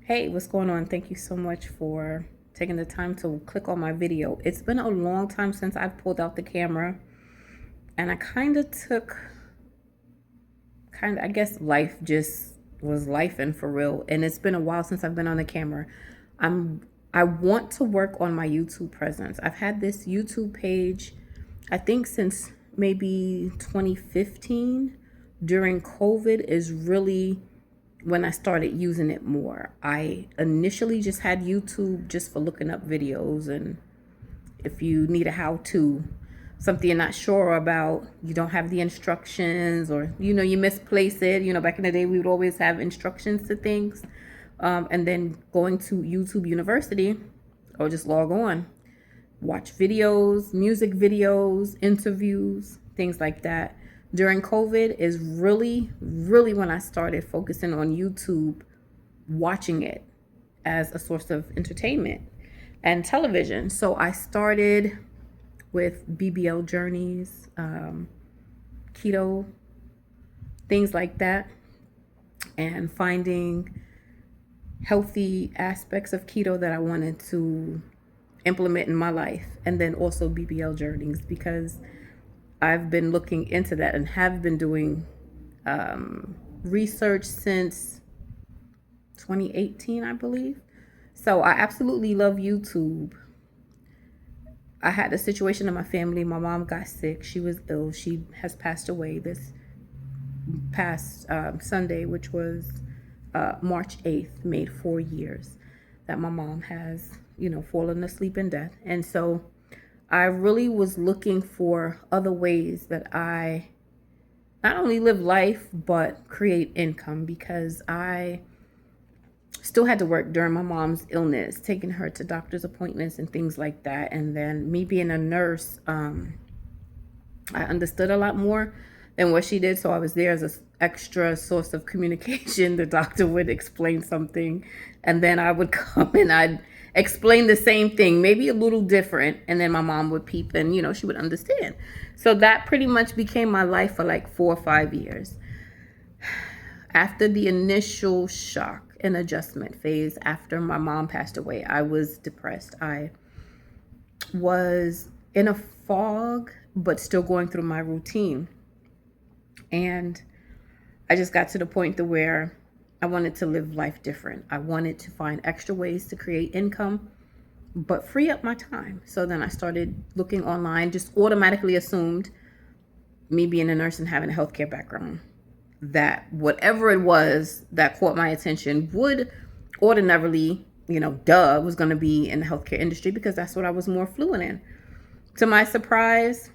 Hey, what's going on? Thank you so much for taking the time to click on my video. It's been a long time since I've pulled out the camera, and I I guess life just was life and for real. And it's been a while since I've been on the camera. I want to work on my YouTube presence. I've had this YouTube page, I think since maybe 2015. During COVID is really when I started using it more. I initially just had YouTube just for looking up videos, and if you need a how to, something you're not sure about, you don't have the instructions, or you misplace it. Back in the day, we would always have instructions to things. And then going to YouTube University, or just log on, watch videos, music videos, interviews, things like that. During COVID is really when I started focusing on YouTube, watching it as a source of entertainment and television. So I started with BBL journeys, keto, things like that, and finding healthy aspects of keto that I wanted to implement in my life, and then also BBL journeys, because I've been looking into that and have been doing research since 2018, I believe. So I absolutely love YouTube. I had a situation in my family. My mom got sick. She was ill. She has passed away this past Sunday, which was March 8th, made 4 years that my mom has, fallen asleep in death. And so I really was looking for other ways that I not only live life, but create income, because I still had to work during my mom's illness, taking her to doctor's appointments and things like that. And then me being a nurse, I understood a lot more than what she did. So I was there as an extra source of communication. The doctor would explain something, and then I would come and I'd explain the same thing, maybe a little different. And then my mom would peep and, she would understand. So that pretty much became my life for like 4 or 5 years. After the initial shock and adjustment phase, after my mom passed away, I was depressed. I was in a fog, but still going through my routine. And I just got to the point to where I wanted to live life different. I wanted to find extra ways to create income, but free up my time. So then I started looking online, just automatically assumed, me being a nurse and having a healthcare background, that whatever it was that caught my attention would ordinarily, was going to be in the healthcare industry, because that's what I was more fluent in. To my surprise,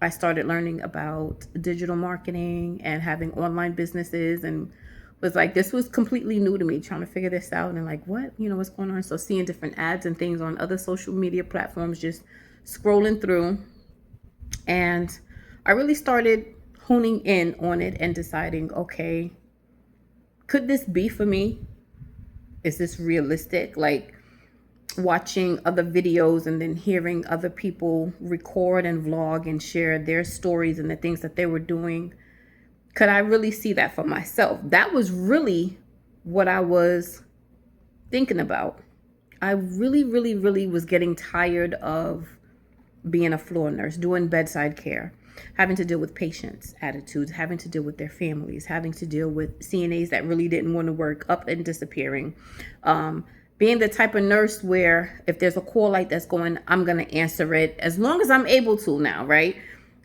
I started learning about digital marketing and having online businesses, and was like, this was completely new to me, trying to figure this out, and like, what's going on? So seeing different ads and things on other social media platforms, just scrolling through. And I really started honing in on it and deciding, okay, could this be for me? Is this realistic? Like, watching other videos and then hearing other people record and vlog and share their stories and the things that they were doing. Could I really see that for myself? That was really what I was thinking about. I really was getting tired of being a floor nurse, doing bedside care, having to deal with patients' attitudes, having to deal with their families, having to deal with CNAs that really didn't want to work, up and disappearing. Being the type of nurse where if there's a call light that's going, I'm going to answer it as long as I'm able to now, right?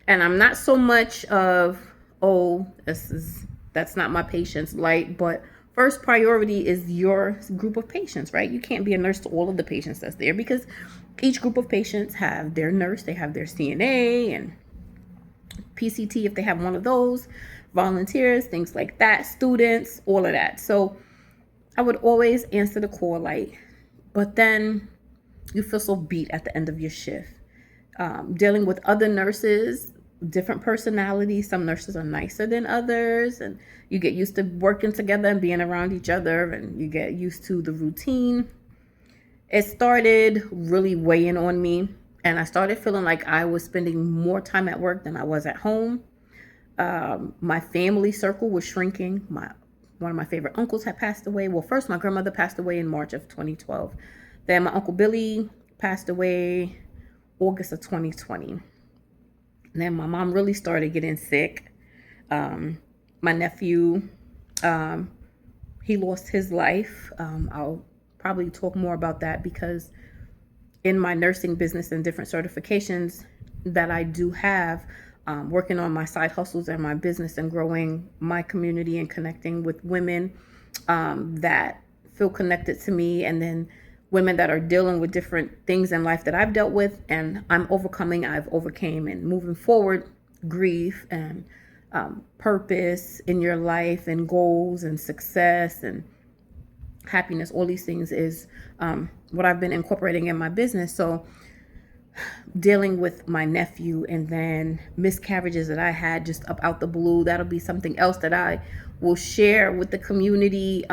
And I'm not so much of, that's not my patient's light, but first priority is your group of patients, right? You can't be a nurse to all of the patients that's there, because each group of patients have their nurse, they have their CNA and PCT if they have one of those, volunteers, things like that, students, all of that. So I would always answer the call light, but then you feel so beat at the end of your shift. Dealing with other nurses, different personalities. Some nurses are nicer than others, and you get used to working together and being around each other, and you get used to the routine. It started really weighing on me, and I started feeling like I was spending more time at work than I was at home. My family circle was shrinking. one of my favorite uncles had passed away. Well, first my grandmother passed away in March of 2012. Then my Uncle Billy passed away August of 2020. And then my mom really started getting sick. My nephew, he lost his life. I'll probably talk more about that because in my nursing business and different certifications that I do have, working on my side hustles and my business and growing my community and connecting with women that feel connected to me, and then women that are dealing with different things in life that I've dealt with and I've overcame, and moving forward, grief and purpose in your life and goals and success and happiness. All these things is what I've been incorporating in my business. So dealing with my nephew and then miscarriages that I had just up out the blue, that'll be something else that I will share with the community.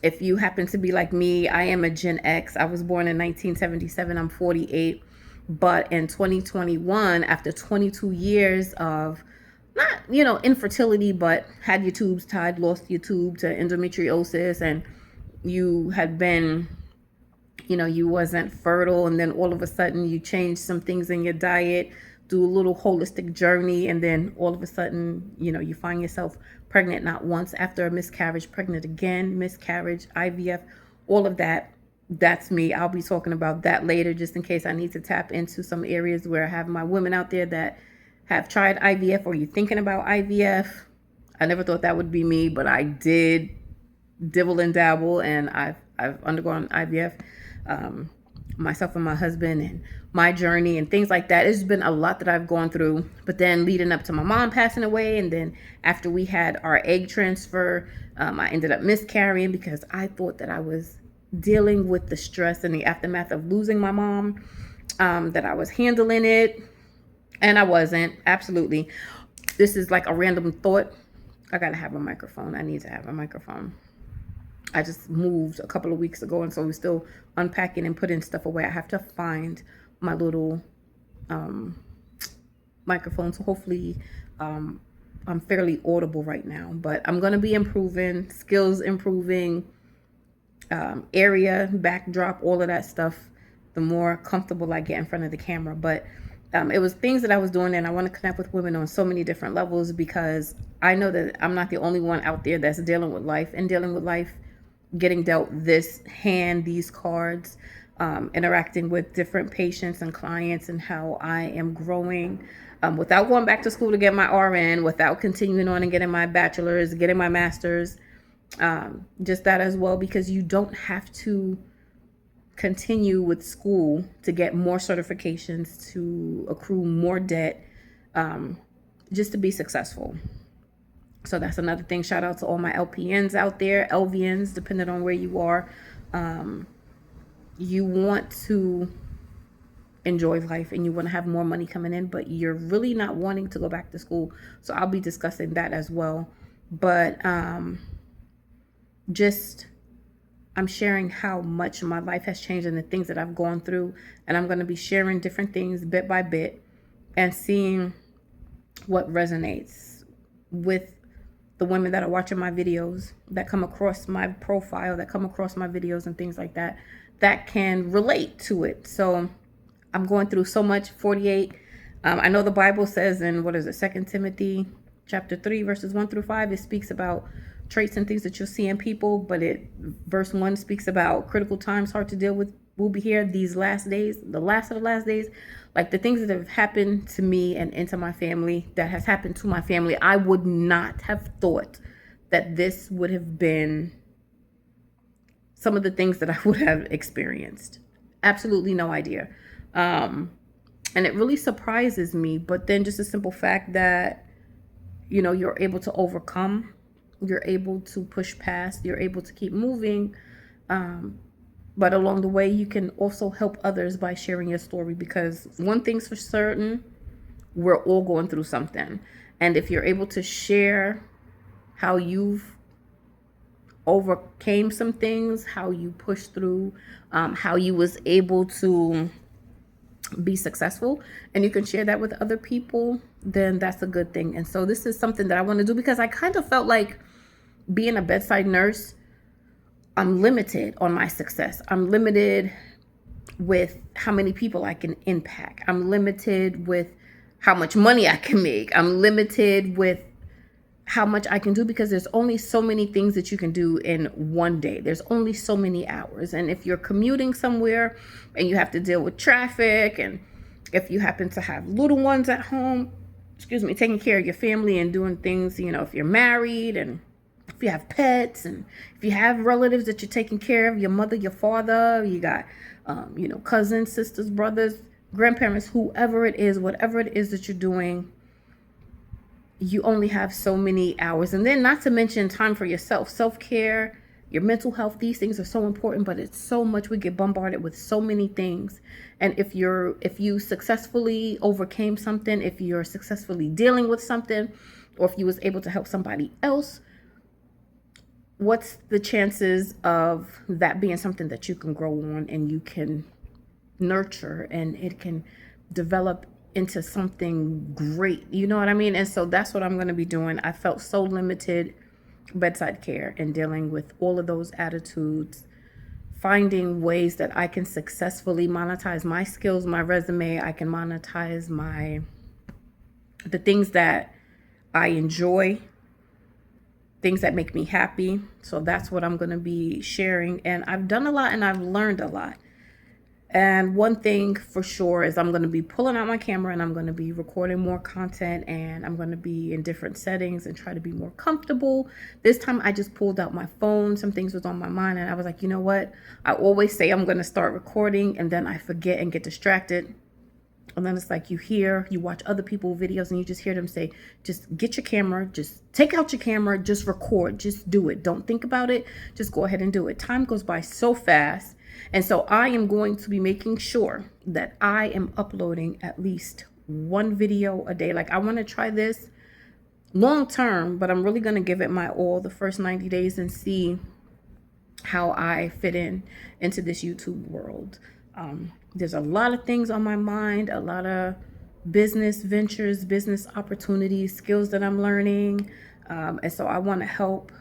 If you happen to be like me, I am a Gen X. I was born in 1977. I'm 48. But in 2021, after 22 years of not, infertility, but had your tubes tied, lost your tube to endometriosis, and you had been, you wasn't fertile, and then all of a sudden you changed some things in your diet, do a little holistic journey, and then all of a sudden, you find yourself pregnant not once after a miscarriage, pregnant again, miscarriage, IVF, all of that. That's me. I'll be talking about that later, just in case I need to tap into some areas where I have my women out there that have tried IVF, or you're thinking about IVF. I never thought that would be me, but I did dibble and dabble, and I've undergone IVF, myself and my husband, and my journey and things like that. It's been a lot that I've gone through. But then leading up to my mom passing away, and then after we had our egg transfer, I ended up miscarrying because I thought that I was dealing with the stress and the aftermath of losing my mom, that I was handling it, and I wasn't. Absolutely. This is like a random thought. I gotta have a microphone. I need to have a microphone. I just moved a couple of weeks ago, and so we're still unpacking and putting stuff away. I have to find my little microphone. So hopefully I'm fairly audible right now, but I'm going to be improving, skills improving, area, backdrop, all of that stuff, the more comfortable I get in front of the camera. But it was things that I was doing, and I want to connect with women on so many different levels, because I know that I'm not the only one out there that's dealing with life, getting dealt this hand, these cards, interacting with different patients and clients, and how I am growing without going back to school to get my RN, without continuing on and getting my bachelor's, getting my master's, just that as well, because you don't have to continue with school to get more certifications, to accrue more debt, just to be successful. So that's another thing. Shout out to all my LPNs out there, LVNs, depending on where you are. You want to enjoy life and you want to have more money coming in, but you're really not wanting to go back to school. So I'll be discussing that as well. But I'm sharing how much my life has changed and the things that I've gone through. And I'm going to be sharing different things bit by bit and seeing what resonates with the women that are watching my videos, that come across my profile, that come across my videos and things like that, that can relate to it. So I'm going through so much. 48. I know the Bible says in, 2 Timothy chapter 3, verses 1-5, it speaks about traits and things that you'll see in people, but verse 1 speaks about critical times, hard to deal with, will be here these last days, the last of the last days. Like the things that have happened to me and into my family, that has happened to my family, I would not have thought that this would have been some of the things that I would have experienced. Absolutely no idea. And it really surprises me. But then just a simple fact that, you're able to overcome, you're able to push past, you're able to keep moving. But along the way, you can also help others by sharing your story, because one thing's for certain, we're all going through something. And if you're able to share how you've overcame some things, how you pushed through, how you was able to be successful, and you can share that with other people, then that's a good thing. And so this is something that I want to do, because I kind of felt like being a bedside nurse, I'm limited on my success. I'm limited with how many people I can impact. I'm limited with how much money I can make. I'm limited with how much I can do because there's only so many things that you can do in one day. There's only so many hours. And if you're commuting somewhere and you have to deal with traffic, and if you happen to have little ones at home, taking care of your family and doing things, if you're married, and if you have pets, and if you have relatives that you're taking care of, your mother, your father, you got, cousins, sisters, brothers, grandparents, whoever it is, whatever it is that you're doing, you only have so many hours. And then not to mention time for yourself, self-care, your mental health. These things are so important, but it's so much. We get bombarded with so many things. And if you successfully overcame something, if you're successfully dealing with something, or if you was able to help somebody else, what's the chances of that being something that you can grow on and you can nurture and it can develop into something great? You know what I mean? And so that's what I'm going to be doing. I felt so limited bedside care and dealing with all of those attitudes, finding ways that I can successfully monetize my skills, my resume. I can monetize the things that I enjoy, things that make me happy. So that's what I'm going to be sharing. And I've done a lot and I've learned a lot. And one thing for sure is I'm going to be pulling out my camera and I'm going to be recording more content, and I'm going to be in different settings and try to be more comfortable. This time I just pulled out my phone. Some things was on my mind and I was like, you know what? I always say I'm going to start recording and then I forget and get distracted. And then it's like you watch other people's videos and you just hear them say, just get your camera, just take out your camera, just record, just do it. Don't think about it. Just go ahead and do it. Time goes by so fast. And so I am going to be making sure that I am uploading at least one video a day. Like, I want to try this long term, but I'm really going to give it my all the first 90 days and see how I fit into this YouTube world. There's a lot of things on my mind, a lot of business ventures, business opportunities, skills that I'm learning. And so I want to help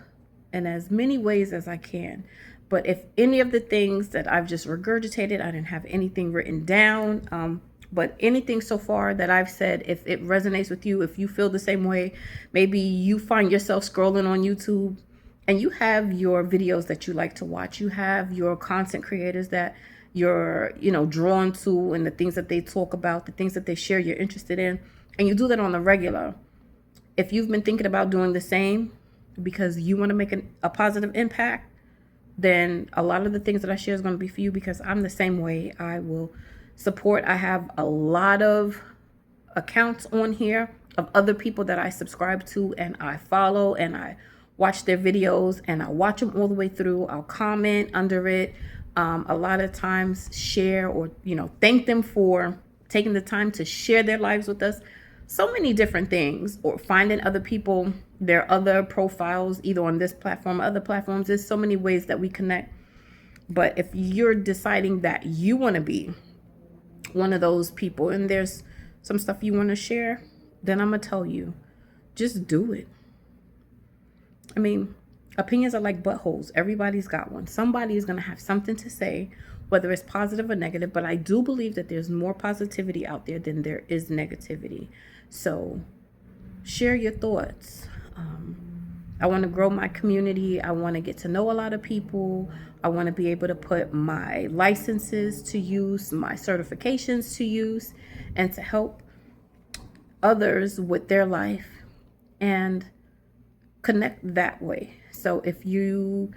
in as many ways as I can. But if any of the things that I've just regurgitated, I didn't have anything written down, but anything so far that I've said, if it resonates with you, if you feel the same way, maybe you find yourself scrolling on YouTube and you have your videos that you like to watch, you have your content creators that you're, drawn to, and the things that they talk about, the things that they share you're interested in, and you do that on the regular. If you've been thinking about doing the same because you want to make a positive impact, then a lot of the things that I share is going to be for you, because I'm the same way. I will support. I have a lot of accounts on here of other people that I subscribe to and I follow, and I watch their videos and I watch them all the way through. I'll comment under it. A lot of times share or, thank them for taking the time to share their lives with us. So many different things, or finding other people, their other profiles, either on this platform or other platforms. There's so many ways that we connect. But if you're deciding that you want to be one of those people and there's some stuff you want to share, then I'm going to tell you, just do it. I mean, opinions are like buttholes. Everybody's got one. Somebody is going to have something to say, whether it's positive or negative. But I do believe that there's more positivity out there than there is negativity. So share your thoughts. I want to grow my community. I want to get to know a lot of people. I want to be able to put my licenses to use, my certifications to use, and to help others with their life and connect that way. So if you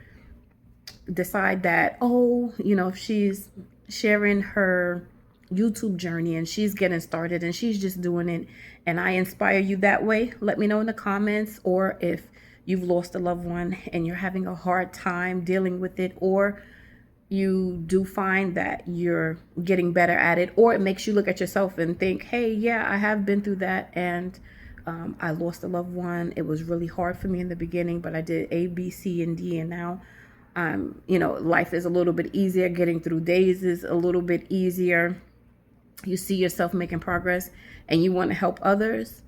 decide that, if she's sharing her YouTube journey and she's getting started and she's just doing it, and I inspire you that way, let me know in the comments. Or if you've lost a loved one and you're having a hard time dealing with it, or you do find that you're getting better at it, or it makes you look at yourself and think, hey, yeah, I have been through that, and I lost a loved one. It was really hard for me in the beginning, but I did A, B, C, and D, and now life is a little bit easier. Getting through days is a little bit easier. You see yourself making progress and you want to help others.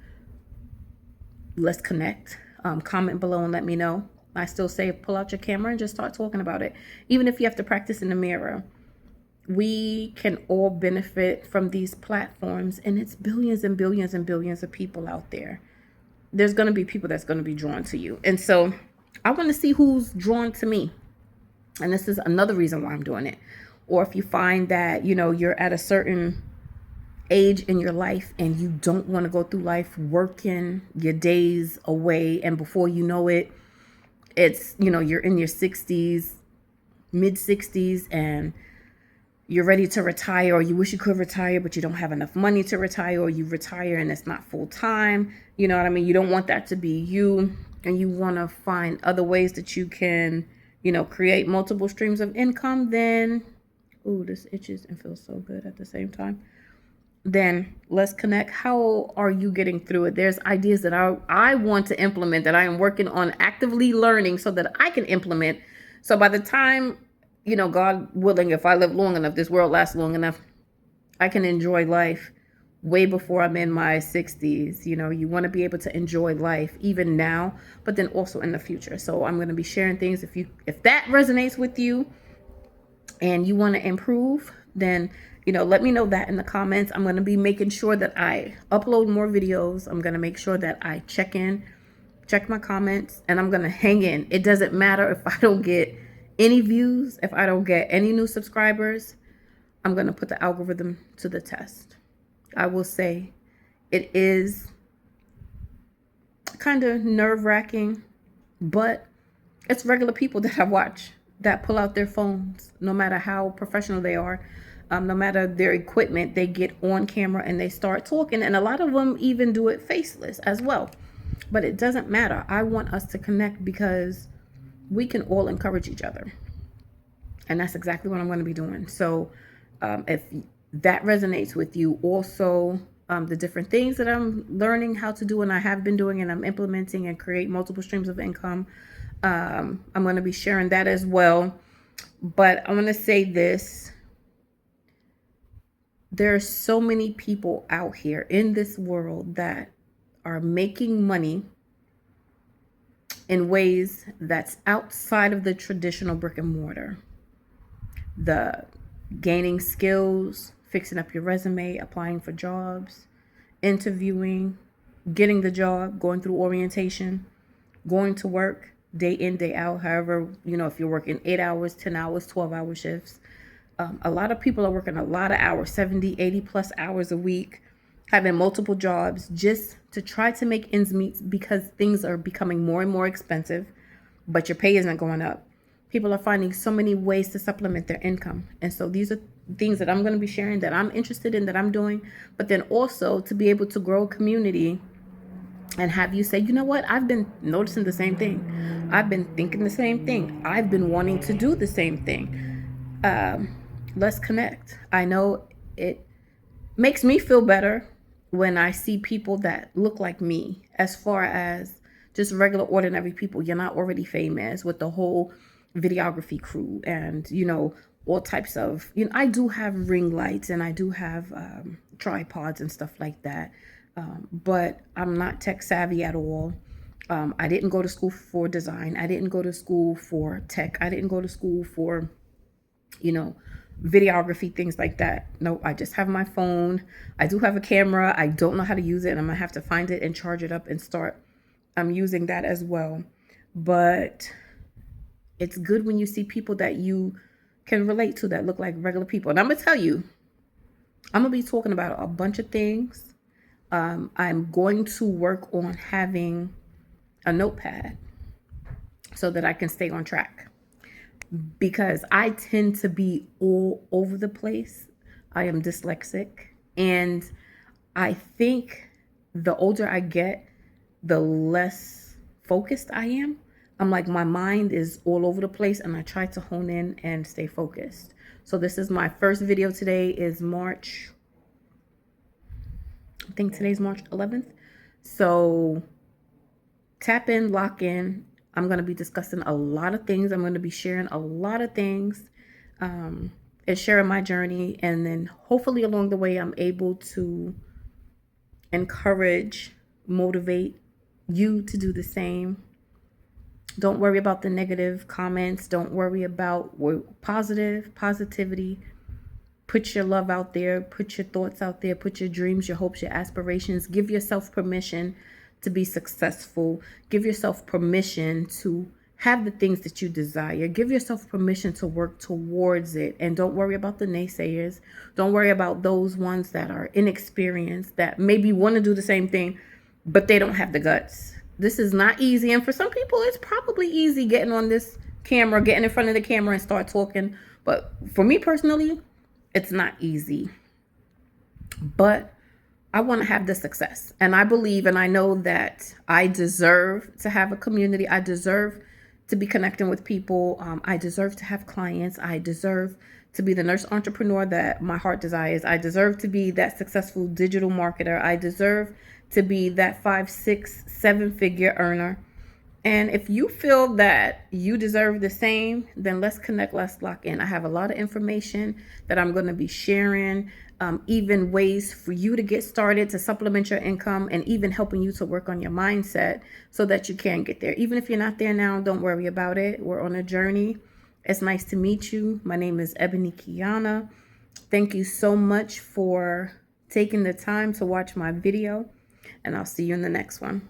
Let's connect. Comment below and let me know. I still say pull out your camera and just start talking about it. Even if you have to practice in the mirror. We can all benefit from these platforms, and it's billions and billions and billions of people out there. There's going to be people that's going to be drawn to you. And so I want to see who's drawn to me. And this is another reason why I'm doing it. Or if you find that, you're at a certain age in your life and you don't want to go through life working your days away, and before you know it, it's, you're in your 60s, mid 60s, and you're ready to retire, or you wish you could retire, but you don't have enough money to retire, or you retire and it's not full time. You know what I mean? You don't want that to be you, and you want to find other ways that you can, create multiple streams of income. Then, ooh, this itches and feels so good at the same time. Then let's connect. How are you getting through it? There's ideas that I want to implement, that I am working on actively learning so that I can implement. So by the time, God willing, if I live long enough, this world lasts long enough, I can enjoy life way before I'm in my 60s. You want to be able to enjoy life even now, but then also in the future. So I'm going to be sharing things. If that resonates with you and you want to improve, then, let me know that in the comments. I'm going to be making sure that I upload more videos. I'm going to make sure that I check my comments, and I'm going to hang in. It doesn't matter if I don't get any views, if I don't get any new subscribers. I'm going to put the algorithm to the test. I will say it is kind of nerve-wracking, but it's regular people that I watch that pull out their phones, no matter how professional they are, no matter their equipment, they get on camera and they start talking. And a lot of them even do it faceless as well. But it doesn't matter. I want us to connect because we can all encourage each other. And that's exactly what I'm going to be doing. So if that resonates with you, also the different things that I'm learning how to do and I have been doing and I'm implementing and create multiple streams of income, I'm going to be sharing that as well. But I'm going to say this. There's so many people out here in this world that are making money in ways that's outside of the traditional brick and mortar. The gaining skills, fixing up your resume, applying for jobs, interviewing, getting the job, going through orientation, going to work day in, day out. However, if you're working 8 hours, 10 hours, 12-hour shifts. A lot of people are working a lot of hours, 70, 80 plus hours a week, having multiple jobs just to try to make ends meet because things are becoming more and more expensive, but your pay isn't going up. People are finding so many ways to supplement their income. And so these are things that I'm going to be sharing, that I'm interested in, that I'm doing, but then also to be able to grow a community and have you say, you know what, I've been noticing the same thing. I've been thinking the same thing. I've been wanting to do the same thing. Let's connect. I know it makes me feel better when I see people that look like me, as far as just regular, ordinary people. You're not already famous with the whole videography crew and, all types of, I do have ring lights and I do have tripods and stuff like that. But I'm not tech savvy at all. I didn't go to school for design. I didn't go to school for tech. I didn't go to school for, videography, things like that. No, I just have my phone. I do have a camera. I don't know how to use it, and I'm gonna have to find it and charge it up and start using that as well. But it's good when you see people that you can relate to, that look like regular people. And I'm gonna tell you, I'm gonna be talking about a bunch of things. I'm going to work on having a notepad so that I can stay on track, because I tend to be all over the place. I am dyslexic, and I think the older I get, the less focused I am. I'm like, my mind is all over the place, and I try to hone in and stay focused. So this is my first video. Today is March, I think today's March 11th. So tap in, lock in. I'm going to be discussing a lot of things. I'm going to be sharing a lot of things and sharing my journey. And then hopefully along the way, I'm able to encourage, motivate you to do the same. Don't worry about the negative comments. Don't worry about positivity. Put your love out there. Put your thoughts out there. Put your dreams, your hopes, your aspirations. Give yourself permission to be successful. Give yourself permission to have the things that you desire. Give yourself permission to work towards it. And don't worry about the naysayers. Don't worry about those ones that are inexperienced, that maybe want to do the same thing, but they don't have the guts. This is not easy. And for some people, it's probably easy getting on this camera, getting in front of the camera and start talking. But for me personally, it's not easy. But I want to have the success. And I believe and I know that I deserve to have a community. I deserve to be connecting with people. I deserve to have clients. I deserve to be the nurse entrepreneur that my heart desires. I deserve to be that successful digital marketer. I deserve to be that 5, 6, 7-figure earner. And if you feel that you deserve the same, then let's connect, let's lock in. I have a lot of information that I'm going to be sharing, even ways for you to get started, to supplement your income, and even helping you to work on your mindset so that you can get there. Even if you're not there now, don't worry about it. We're on a journey. It's nice to meet you. My name is Ebony Kiana. Thank you so much for taking the time to watch my video, and I'll see you in the next one.